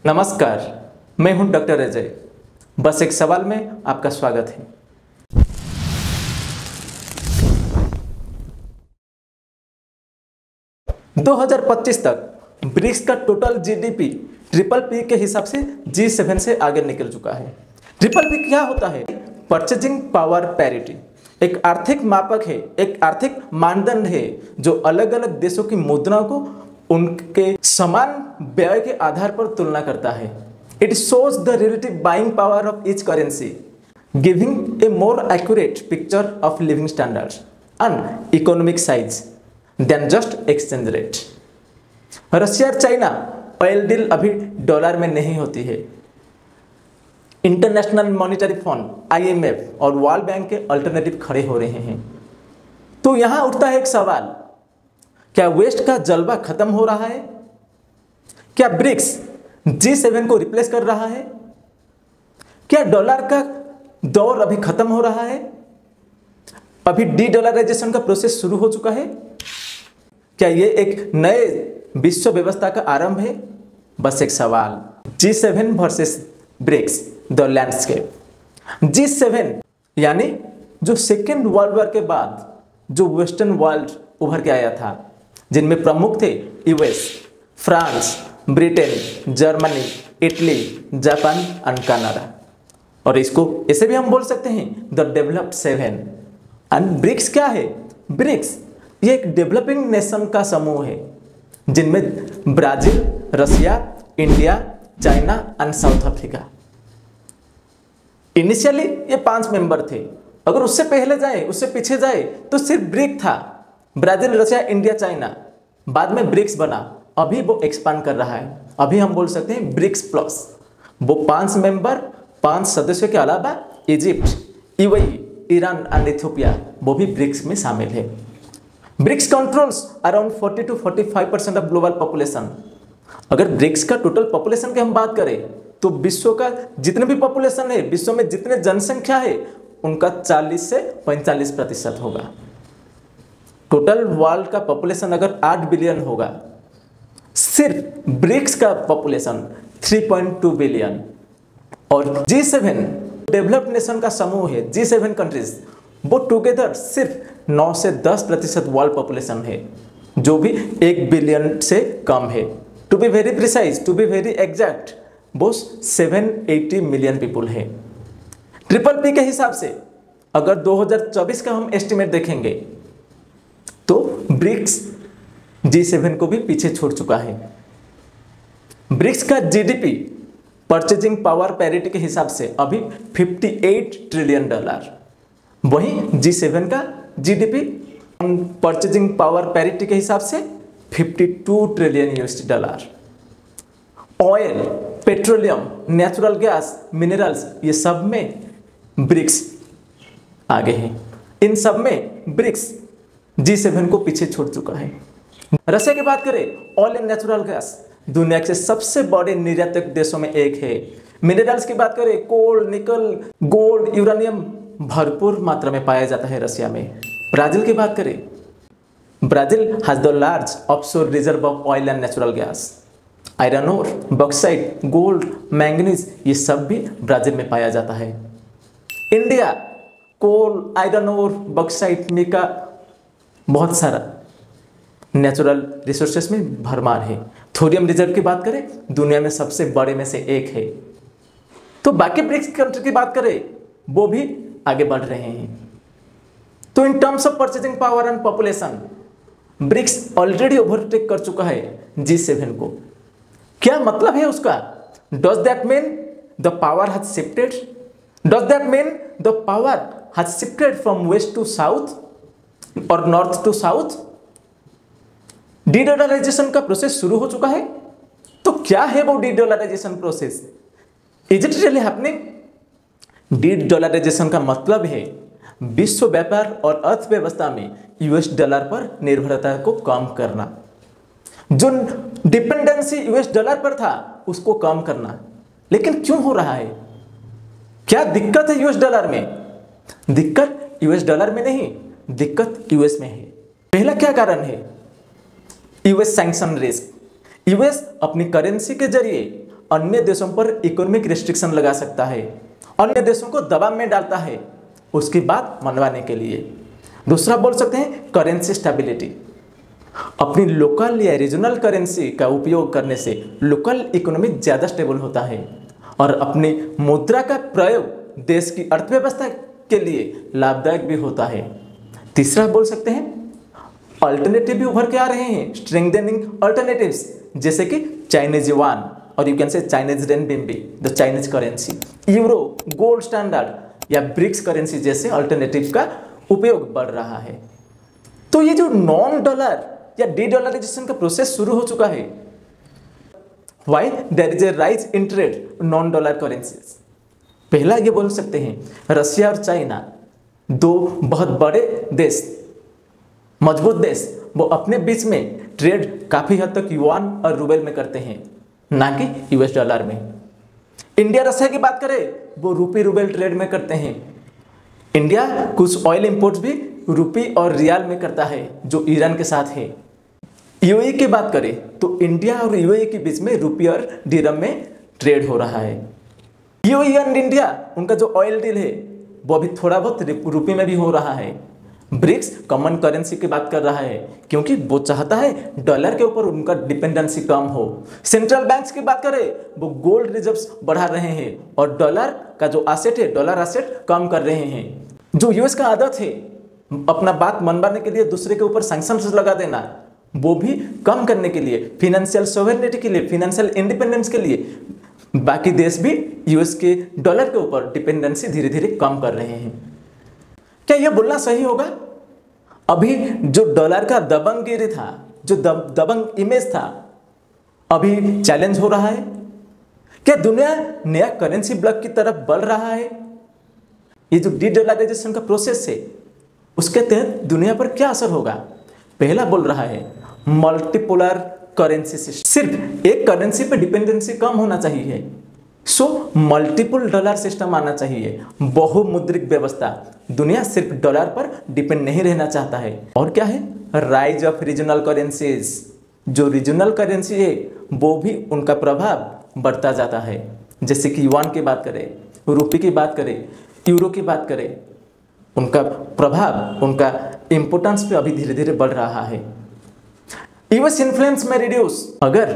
नमस्कार, मैं हूं डॉक्टर अजय। बस एक सवाल में आपका स्वागत है। – 2025 तक ब्रिक्स का टोटल जीडीपी ट्रिपल पी के हिसाब से G7 से आगे निकल चुका है। ट्रिपल पी क्या होता है? परचेजिंग पावर पैरिटी एक आर्थिक मापक है, एक आर्थिक मानदंड है जो अलग अलग देशों की मुद्राओं को उनके समान व्यय के आधार पर तुलना करता है। It shows the relative buying power of each currency, giving a more accurate picture of living standards and economic size than just exchange rate. Russia और चाइना ऑयल डील अभी डॉलर में नहीं होती है। इंटरनेशनल मॉनिटरी फंड IMF और world bank के alternative खड़े हो रहे हैं। तो यहां उठता है एक सवाल, क्या वेस्ट का जलवा खत्म हो रहा है? क्या ब्रिक्स G7 को रिप्लेस कर रहा है? क्या डॉलर का दौर अभी खत्म हो रहा है? अभी डी-डॉलराइजेशन का प्रोसेस शुरू हो चुका है? क्या ये एक नए विश्व व्यवस्था का आरंभ है? बस एक सवाल, G7 versus BRICS the landscape. G7 यानी जो सेकेंड वर्ल्ड वॉर के बाद जो वेस्टर्न वर्ल्ड उभर के आया था, जिनमें प्रमुख थे US, France, Britain, Germany, Italy, Japan and Canada. और इसको ऐसे भी हम बोल सकते हैं the developed seven. And BRICS क्या है? ब्रिक्स ये एक डेवलपिंग नेशन का समूह है जिनमें Brazil, Russia, India, China and south Africa. Initially ये 5 मेंबर थे। अगर उससे पहले जाए, उससे पीछे जाए तो सिर्फ ब्रिक था, ब्राजील, रशिया, इंडिया, चाइना। बाद में ब्रिक्स बना, अभी वो एक्सपांड कर रहा है। अभी हम बोल सकते हैं ब्रिक्स प्लस। वो 5 मेंबर, 5 सदस्यों के अलावा Egypt, UAE, Iran and Ethiopia वो भी ब्रिक्स में शामिल है। BRICS controls around 40 to 45% of global population. अगर ब्रिक्स का टोटल पॉपुलेशन की हम बात करें तो विश्व का जितने भी पॉपुलेशन है, विश्व में जितने जनसंख्या है उनका 40 से 45% होगा। टोटल वर्ल्ड का पॉपुलेशन अगर 8 बिलियन होगा, सिर्फ ब्रिक्स का पॉपुलेशन 3.2 बिलियन। और G7 डेवलप्ड नेशन का समूह है। G7 कंट्रीज वो टुगेदर सिर्फ 9 से 10% वर्ल्ड पॉपुलेशन है, जो भी 1 बिलियन से कम है। To be very precise, to be very exact, वो 780 मिलियन पीपुल है। ट्रिपल पी के हिसाब से अगर 2024 का हम एस्टिमेट देखेंगे तो ब्रिक्स G7 को भी पीछे छोड़ चुका है। ब्रिक्स का जीडीपी परचेजिंग पावर पैरिटी के हिसाब से अभी $58 ट्रिलियन। वहीं G7 का जीडीपी परचेजिंग पावर पैरिटी के हिसाब से $52 trillion USD। Oil, petroleum, natural gas, minerals, ये सब में ब्रिक्स आगे हैं। इन सब में ब्रिक्स G7 को पीछे छोड़ चुका है। रशिया की बात करें, ऑयल एंड नेचुरल गैस दुनिया के सबसे बड़े निर्यातक देशों में एक है। मिनरल्स की बात करें, कोल, निकल, गोल्ड, यूरेनियम भरपूर मात्रा में पाया जाता है रशिया में। ब्राजील की बात करें, Brazil has the large offshore reserve of oil and natural gas. Iron ore, bauxite, gold, manganese ये सब भी ब्राजील में पाया जाता है। India coal, iron ore, bauxite, mica, बहुत सारा नेचुरल रिसोर्सेस में भरमार है। थोरियम रिजर्व की बात करें, दुनिया में सबसे बड़े में से एक है। तो बाकी ब्रिक्स कंट्री की बात करें, वो भी आगे बढ़ रहे हैं। तो in terms of purchasing power and population BRICS already overtake कर चुका है G7 को। क्या मतलब है उसका? Does that mean the power has shifted? Does that mean the power has shifted from west to south और नॉर्थ टू साउथ? डी-डॉलराइजेशन का प्रोसेस शुरू हो चुका है। तो क्या है वो de-dollarisation process? Is it really happening? De-dollarisation का मतलब है विश्व व्यापार और अर्थव्यवस्था में US डॉलर पर निर्भरता को कम करना। जो डिपेंडेंसी US डॉलर पर था उसको कम करना। लेकिन क्यों हो रहा है? क्या दिक्कत है US डॉलर में? दिक्कत US डॉलर में नहीं, दिक्कत US में है। पहला क्या कारण है? US sanction risk. US अपनी करेंसी के जरिए अन्य देशों पर इकोनॉमिक रिस्ट्रिक्शन लगा सकता है, अन्य देशों को दबाव में डालता है उसकी बात मनवाने के लिए। दूसरा बोल सकते हैं करेंसी स्टेबिलिटी। अपनी लोकल या रीजनल करेंसी का उपयोग करने से लोकल इकोनॉमी ज़्यादा स्टेबल होता है और अपनी मुद्रा का प्रयोग देश की अर्थव्यवस्था के लिए लाभदायक भी होता है। तीसरा बोल सकते हैं अल्टरनेटिव भी उभर के आ रहे हैं, स्ट्रेंथनिंग अल्टरनेटिव्स, जैसे कि चाइनीज युआन और you can say Chinese renminbi, the Chinese currency, euro, gold standard या ब्रिक्स करेंसी जैसे अल्टरनेटिव का उपयोग बढ़ रहा है। तो ये जो नॉन डॉलर या डी डॉलराइजेशन का प्रोसेस शुरू हो चुका है। Why there is a rise in trade non dollar currencies. पहला ये बोल सकते हैं रशिया और चाइना, दो बहुत बड़े देश, मजबूत देश, वो अपने बीच में ट्रेड काफी हद तक युआन और रूबल में करते हैं, ना कि यूएस डॉलर में। इंडिया रशिया की बात करें, वो रूपी रूबल ट्रेड में करते हैं। इंडिया कुछ ऑयल इंपोर्ट्स भी रूपी और रियाल में करता है जो ईरान के साथ है। यूएई की बात करें तो इंडिया और यूएई के बीच में रूपी और दिरहम में ट्रेड हो रहा है। यूएई एंड इंडिया, उनका जो ऑयल डील है वो अभी थोड़ा बहुत रूपी में भी हो रहा है। ब्रिक्स कॉमन करेंसी की बात कर रहा है क्योंकि वो चाहता है डॉलर के ऊपर उनका डिपेंडेंसी कम हो। सेंट्रल बैंक्स की बात करें वो गोल्ड रिजर्व्स बढ़ा रहे हैं और डॉलर का जो एसेट है, डॉलर एसेट कम कर रहे हैं। जो यूएस का आदत है अपना बात मनवाने के लिए दूसरे के ऊपर सैंक्शंस लगा देना, वो भी कम करने के लिए, फिनेंशियल सोवरेनिटी के लिए, फिनेंशियल इंडिपेंडेंस के लिए बाकी देश भी यूएस के डॉलर के ऊपर डिपेंडेंसी धीरे धीरे कम कर रहे हैं। क्या यह बोलना सही होगा? अभी जो डॉलर का दबंगगिरी था, जो दबंग इमेज था, अभी चैलेंज हो रहा है। क्या दुनिया नया करेंसी ब्लॉक की तरफ बढ़ रहा है? ये जो डी डॉलराइजेशन का प्रोसेस है उसके तहत दुनिया पर क्या असर होगा? पहला बोल रहा है मल्टीपोलर करेंसी सिस्टम। सिर्फ एक करेंसी पे डिपेंडेंसी कम होना चाहिए, सो मल्टीपल डॉलर सिस्टम आना चाहिए, बहुमुद्रिक व्यवस्था। दुनिया सिर्फ डॉलर पर डिपेंड नहीं रहना चाहता है। और क्या है? Rise of regional currencies. जो रीजनल करेंसी है वो भी उनका प्रभाव बढ़ता जाता है, जैसे कि युआन की बात करें, रूपी की बात करें, यूरो की बात करें, उनका प्रभाव, उनका इंपोर्टेंस पे अभी धीरे धीरे बढ़ रहा है। यूएस इन्फ्लुएंस में रिड्यूस। अगर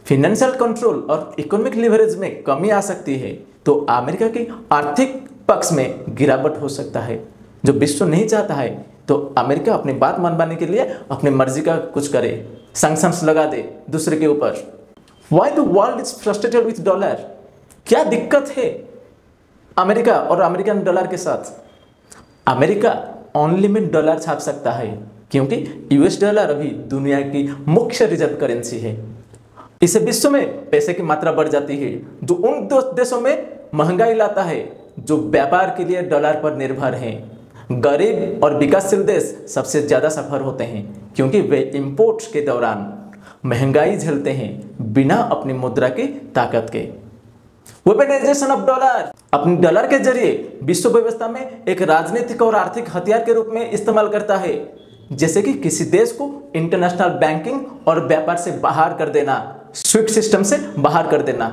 फिनेंशियल कंट्रोल और इकोनॉमिक लिवरेज में कमी आ सकती है तो अमेरिका की आर्थिक पक्ष में गिरावट हो सकता है, जो विश्व नहीं चाहता है। तो अमेरिका अपनी बात मनवाने के लिए अपनी मर्जी का कुछ करे, सैंक्शंस लगा दे दूसरे के ऊपर। Why the world is frustrated with dollar? क्या दिक्कत है अमेरिका और अमेरिकन डॉलर के साथ? अमेरिका अनलिमिटेड डॉलर छाप सकता है क्योंकि यूएस डॉलर अभी दुनिया की मुख्य रिजर्व करेंसी है। इससे विश्व में पैसे की मात्रा बढ़ जाती है, जो उन देशों में महंगाई लाता है जो व्यापार के लिए डॉलर पर निर्भर हैं। गरीब और विकासशील देश सबसे ज़्यादा सफर होते हैं क्योंकि वे इंपोर्ट्स के दौरान महंगाई झेलते हैं बिना अपनी मुद्रा की ताकत के। Weaponisation of dollar. अपने डॉलर के जरिए विश्व व्यवस्था में एक राजनीतिक और आर्थिक हथियार के रूप में इस्तेमाल करता है, जैसे कि किसी देश को इंटरनेशनल बैंकिंग और व्यापार से बाहर कर देना, स्विफ्ट सिस्टम से बाहर कर देना।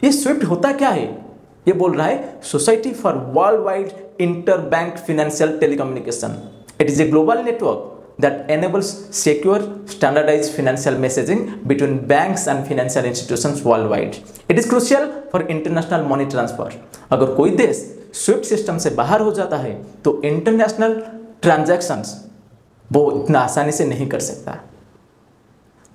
ये स्विफ्ट होता क्या है? ये बोल रहा है society for world wide inter bank financial telecommunication. It is a global network that enables secure standardized financial messaging between banks and financial institutions worldwide. It is crucial for international money transfer. अगर कोई देश Swift system से बाहर हो जाता है तो international transactions वो इतना आसानी से नहीं कर सकता।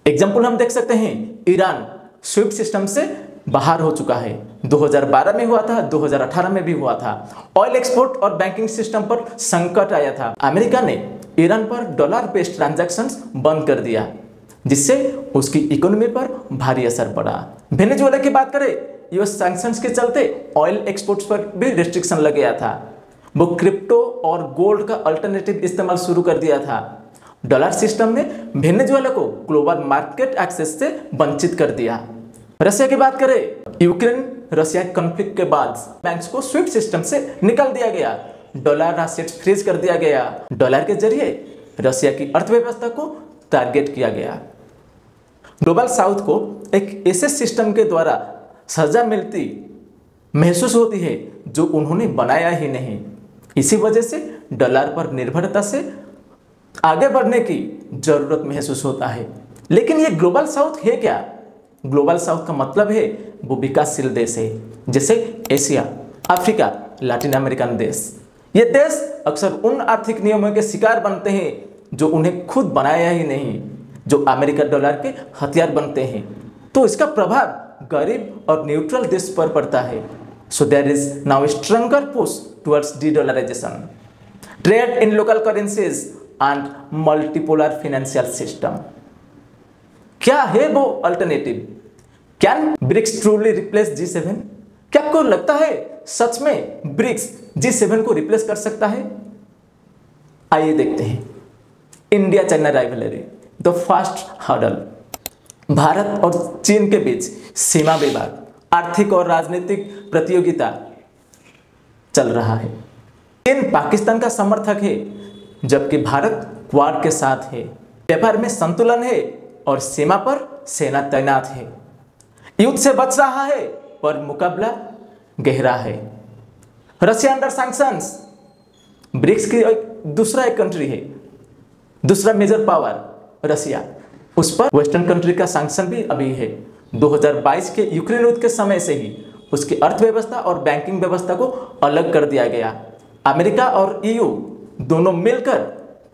एग्जाम्पल हम देख सकते हैं, ईरान स्विफ्ट सिस्टम से बाहर हो चुका है। 2012 में हुआ था, 2018 में भी हुआ था। ऑयल एक्सपोर्ट और बैंकिंग सिस्टम पर संकट आया था। अमेरिका ने ईरान पर डॉलर बेस्ड ट्रांजैक्शंस बंद कर दिया, जिससे उसकी इकोनॉमी पर भारी असर पड़ा। वेनेजुएला की बात करें, यूएस सैंक्शंस के चलते ऑयल एक्सपोर्ट्स पर भी रिस्ट्रिक्शन लग गया था। वो क्रिप्टो और गोल्ड का अल्टरनेटिव इस्तेमाल शुरू कर दिया था। डॉलर सिस्टम ने वेनेजुएला को ग्लोबल मार्केट एक्सेस से वंचित कर दिया। रशिया की बात करें, यूक्रेन रशिया कॉन्फ्लिक्ट के बाद बैंक्स को स्विफ्ट सिस्टम से निकाल दिया गया, डॉलर एसेट्स फ्रीज कर दिया गया। डॉलर के जरिए रशिया की अर्थव्यवस्था को टारगेट किया गया। ग्लोबल साउथ को एक ऐसे सिस्टम के द्वारा सजा मिलती महसूस होती है जो उन्होंने बनाया ही नहीं। इसी वजह से डॉलर पर निर्भरता से आगे बढ़ने की जरूरत महसूस होता है। लेकिन ये ग्लोबल साउथ है क्या? ग्लोबल साउथ का मतलब है वो विकासशील देश है, जैसे एशिया, अफ्रीका, लैटिन अमेरिकन देश। ये देश अक्सर उन आर्थिक नियमों के शिकार बनते हैं जो उन्हें खुद बनाया ही नहीं, जो अमेरिका डॉलर के हथियार बनते हैं। तो इसका प्रभाव गरीब और न्यूट्रल देश पर पड़ता है। So there is now stronger push towards de-dollarisation, trade in local currencies and multipolar financial system. क्या है वो alternative? Can BRICS truly replace G7? क्या आपको लगता है सच में ब्रिक्स G7 को रिप्लेस कर सकता है? आइए देखते हैं। India China rivalry, the first hurdle. Bharat और चीन के बीच सीमा विवाद, आर्थिक और राजनीतिक प्रतियोगिता चल रहा है। चीन पाकिस्तान का समर्थक है, जबकि भारत क्वाड के साथ है। व्यापार में संतुलन है और सीमा पर सेना तैनात है। युद्ध से बच रहा है पर मुकाबला गहरा है। रशिया अंडर सैंक्शंस, ब्रिक्स की दूसरा एक कंट्री है, दूसरा मेजर पावर रशिया, उस पर वेस्टर्न कंट्री का सैंक्शन भी अभी है। 2022 के यूक्रेन युद्ध के समय से ही उसकी अर्थव्यवस्था और बैंकिंग व्यवस्था को अलग कर दिया गया। अमेरिका और EU दोनों मिलकर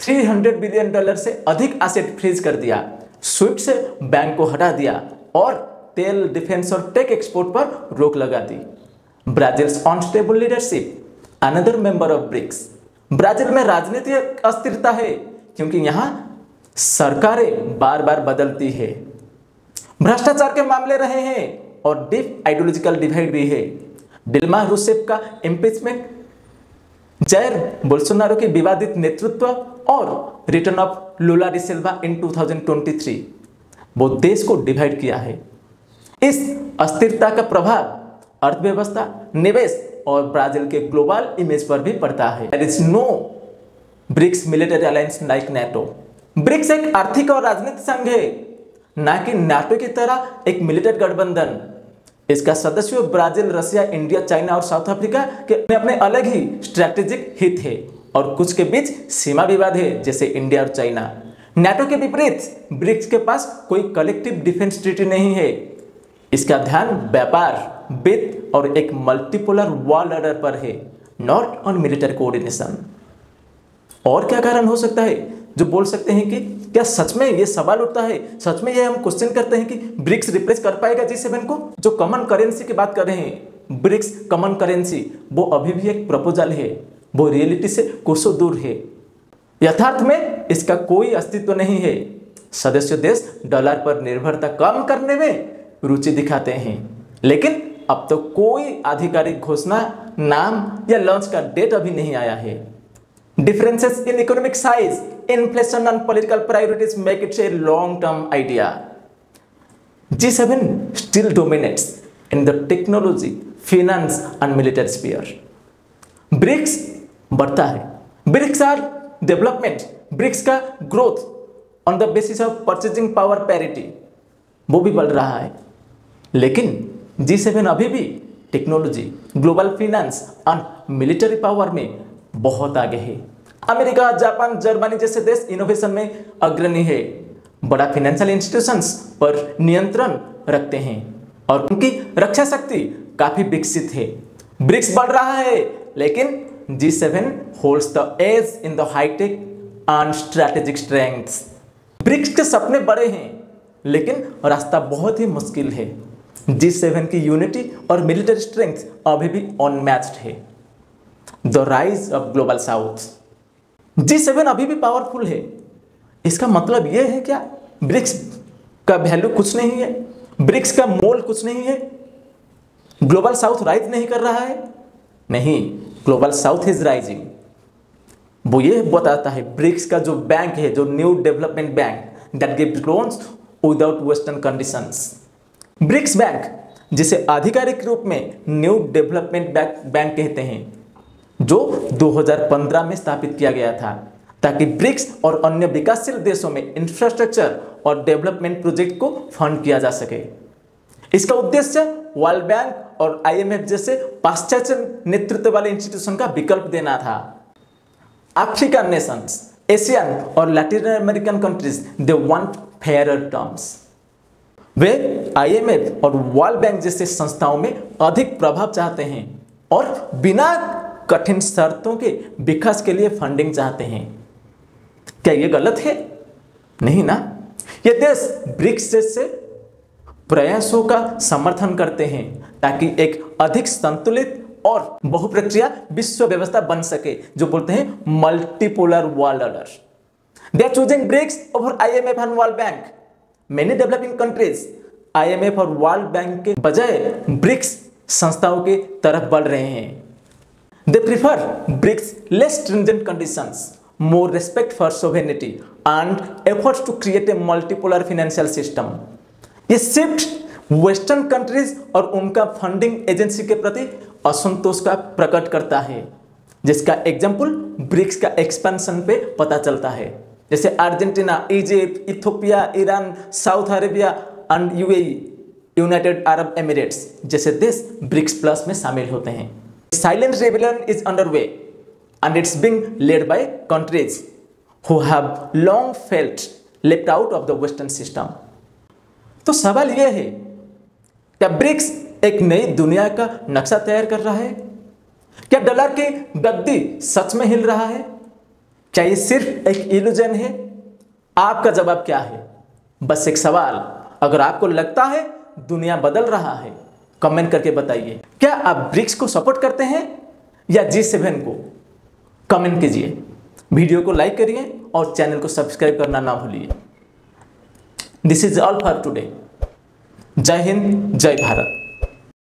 $300 बिलियन से अधिक एसेट फ्रीज कर दिया, स्विफ्ट से बैंक को हटा दिया और तेल, डिफेंस और टेक एक्सपोर्ट पर रोक लगा दी। Brazil's unstable leadership, another member of BRICS. Brazil में राजनीतिक अस्थिरता है क्योंकि यहाँ सरकारें बार बार बदलती है। भ्रष्टाचार के मामले रहे हैं और डीप आइडियोलॉजिकल डिवाइड भी है। डिल्मा रूसेफ का इम्पीचमेंट, जायर बोल्सोनारो के विवादित नेतृत्व और रिटर्न ऑफ लुला डी सिल्वा इन 2023 वो देश को डिवाइड किया है। इस अस्थिरता का प्रभाव अर्थव्यवस्था, निवेश और ब्राजील के ग्लोबल इमेज पर भी पड़ता है। There is no BRICS military alliance like NATO. BRICS एक आर्थिक और राजनीतिक संघ है, ना कि नाटो की तरह एक मिलिटरी गठबंधन। इसका सदस्यों ब्राजील, रशिया, इंडिया, चाइना और साउथ अफ्रीका के अपने अलग ही स्ट्रैटेजिक हित है और कुछ के बीच सीमा विवाद है, जैसे इंडिया और चाइना। नाटो के विपरीत ब्रिक्स के पास कोई कलेक्टिव डिफेंस ट्रीटी नहीं है। इसका ध्यान व्यापार, वित्त और एक मल्टीपोलर वर्ल्ड ऑर्डर पर है, नॉट ऑन मिलिटरी कोऑर्डिनेशन। और क्या कारण हो सकता है जो बोल सकते हैं कि क्या सच में ये सवाल उठता है, सच में ये हम क्वेश्चन करते हैं कि ब्रिक्स रिप्लेस कर पाएगा G7 को? जो कॉमन करेंसी की बात कर रहे हैं, ब्रिक्स कॉमन करेंसी, वो अभी भी एक प्रपोजल है, वो रियलिटी से कोसों दूर है। यथार्थ में इसका कोई अस्तित्व नहीं है। सदस्य देश डॉलर पर निर्भरता कम करने में रुचि दिखाते हैं, लेकिन अब तो कोई आधिकारिक घोषणा, नाम या लॉन्च का डेट अभी नहीं आया है। Differences in economic size, inflation and political priorities make it a long-term idea. G7 still dominates in the technology, finance and military sphere. BRICS बढ़ता है। BRICS are development. BRICS का growth on the basis of purchasing power parity, वो भी बढ़ रहा है। लेकिन G7 अभी भी टेक्नोलॉजी, ग्लोबल फाइनेंस और मिलिट्री पावर में बहुत आगे है। अमेरिका, जापान, जर्मनी जैसे देश इनोवेशन में अग्रणी है, बड़ा फाइनेंशियल इंस्टीट्यूशंस पर नियंत्रण रखते हैं और उनकी रक्षा शक्ति काफी विकसित है। ब्रिक्स बढ़ रहा है, लेकिन G7 holds the edge in the hi-tech and strategic strengths. BRICS के सपने बड़े हैं, लेकिन रास्ता बहुत ही मुश्किल है। G7 की यूनिटी और मिलिट्री स्ट्रेंथ अभी भी अनमैच्ड है। The rise of global south. G7 अभी भी पावरफुल है। इसका मतलब यह है क्या ब्रिक्स का वैल्यू कुछ नहीं है, ब्रिक्स का मोल कुछ नहीं है, ग्लोबल साउथ राइज नहीं कर रहा है? नहीं, ग्लोबल साउथ इज राइजिंग। वो ये बताता है ब्रिक्स का जो बैंक है, जो new development bank that gives loans without western conditions. BRICS bank, जिसे आधिकारिक रूप में न्यू डेवलपमेंट बैंक कहते हैं, जो 2015 में स्थापित किया गया था ताकि ब्रिक्स और अन्य विकासशील देशों में इंफ्रास्ट्रक्चर और डेवलपमेंट प्रोजेक्ट को फंड किया जा सके। इसका उद्देश्य वर्ल्ड बैंक और IMF जैसे पाश्चात्य नेतृत्व वाले इंस्टीट्यूशन का विकल्प देना था। अफ्रीकन नेशंस, एशियन और Latin American countries they want fairer terms. Way IMF और वर्ल्ड बैंक जैसे संस्थाओं में अधिक प्रभाव चाहते हैं और बिना कठिन शर्तों के विकास के लिए फंडिंग चाहते हैं। क्या यह गलत है? नहीं ना। ये देश ब्रिक्स जैसे प्रयासों का समर्थन करते हैं ताकि एक अधिक संतुलित और बहुप्रक्रिया विश्व व्यवस्था बन सके, जो बोलते हैं multipolar world order. They are choosing BRICS over IMF and world bank. Many developing countries IMF और वर्ल्ड बैंक के बजाय ब्रिक्स संस्थाओं के तरफ बढ़ रहे हैं। दे prefer BRICS less stringent conditions, more respect for sovereignty and efforts to create a multipolar financial system। ये शिफ्ट वेस्टर्न कंट्रीज और उनका फंडिंग एजेंसी के प्रति असंतोष का प्रकट करता है, जिसका एग्जाम्पल ब्रिक्स का एक्सपेंशन पे पता चलता है। जैसे Argentina, Egypt, Ethiopia, Iran, south Arabia and UAE, United Arab Emirates जैसे देश ब्रिक्स प्लस में शामिल होते हैं। Silent rebellion is underway and it's being led by countries who have long felt left out of the Western system। तो सवाल यह है, क्या ब्रिक्स एक नई दुनिया का नक्शा तैयार कर रहा है? क्या डॉलर की गद्दी सच में हिल रहा है? क्या ये सिर्फ एक इल्यूजन है? आपका जवाब क्या है? बस एक सवाल, अगर आपको लगता है दुनिया बदल रहा है, कमेंट करके बताइए। क्या आप ब्रिक्स को सपोर्ट करते हैं या G7 को? कमेंट कीजिए, वीडियो को लाइक करिए और चैनल को सब्सक्राइब करना ना भूलिए। This is all for today. जय हिंद, जय भारत।